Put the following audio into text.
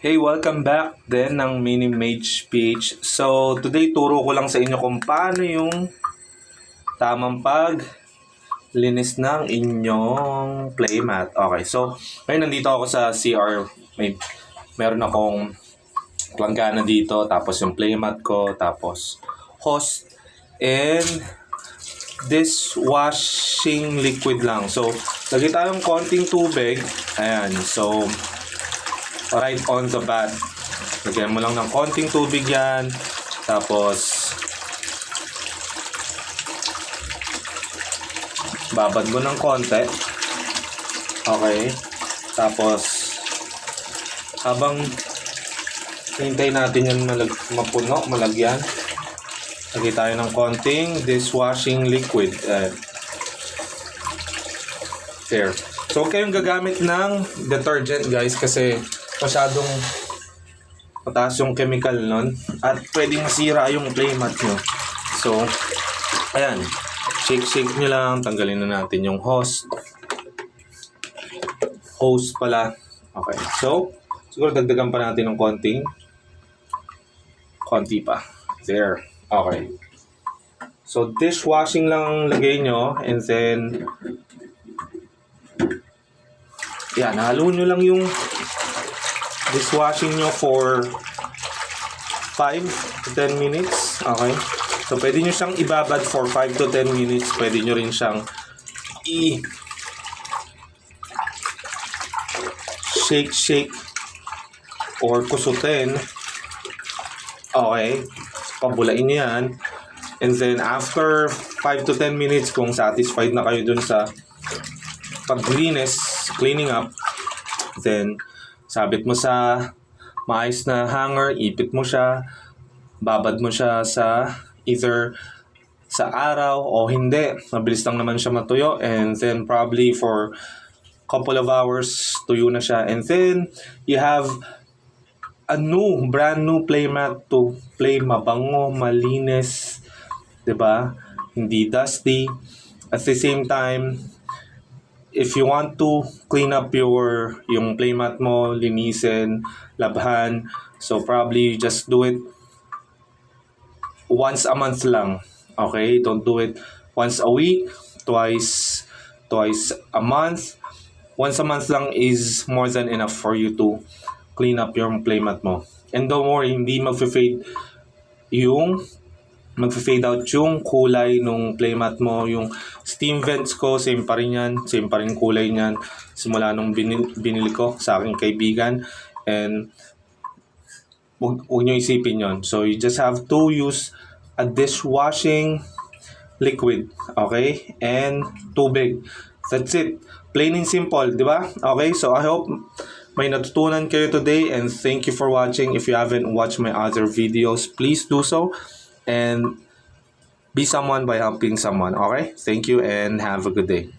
Hey, welcome back din ng Mini Mage PH. So, today turo ko lang sa inyo kung paano yung tamang linis ng inyong playmat. Okay, so, ngayon nandito ako sa CR. Meron akong planggana dito, tapos yung playmat ko, tapos host, and this washing liquid lang. So, lagay tayong konting tubig. Ayan, so, right on the bat. Lagyan mo lang ng konting tubig yan. Tapos, babad mo ng konti. Okay. Tapos, habang hintay natin yan mapuno, malagyan, lagay tayo ng konting dishwashing liquid. There. So, huwag kayong gagamit ng detergent, guys, kasi masyadong mataas yung chemical nun at pwedeng masira yung playmat nyo. So, ayan, shake nyo lang. Tanggalin na natin yung hose pala. Okay, so siguro dagdagan pa natin ng konti pa. There. Okay, so dishwashing lang lagay nyo, and then yan, halo nyo lang yung dishwashing nyo for 5 to 10 minutes. Okay? So, pwede nyo siyang ibabad for 5 to 10 minutes. Pwede nyo rin siyang shake or kusutin. Okay? Pabulain nyo yan. And then, after 5 to 10 minutes, kung satisfied na kayo dun sa cleaning up, then sabit mo sa maayos na hanger, ipit mo siya, babad mo siya sa either sa araw o hindi. Mabilis lang naman siya matuyo, and then probably for couple of hours tuyo na siya, and then you have a brand new playmat to play. Mabango, malinis, 'di ba? Hindi dusty. At the same time, if you want to clean up yung playmat mo, linisin, labhan, so probably just do it once a month lang. Okay? Don't do it once a week, twice a month. Once a month lang is more than enough for you to clean up your playmat mo. And don't worry, hindi mag-fade out yung kulay nung playmat mo. Yung steam vents ko, same pa rin yan. Same pa rin kulay niyan simula nung binili ko sa aking kaibigan. And huwag nyo isipin yon. So, you just have to use a dishwashing liquid. Okay? And tubig. That's it. Plain and simple, di ba? Okay? So, I hope may natutunan kayo today, and thank you for watching. If you haven't watched my other videos, please do so. And be someone by helping someone. Okay? Thank you and have a good day.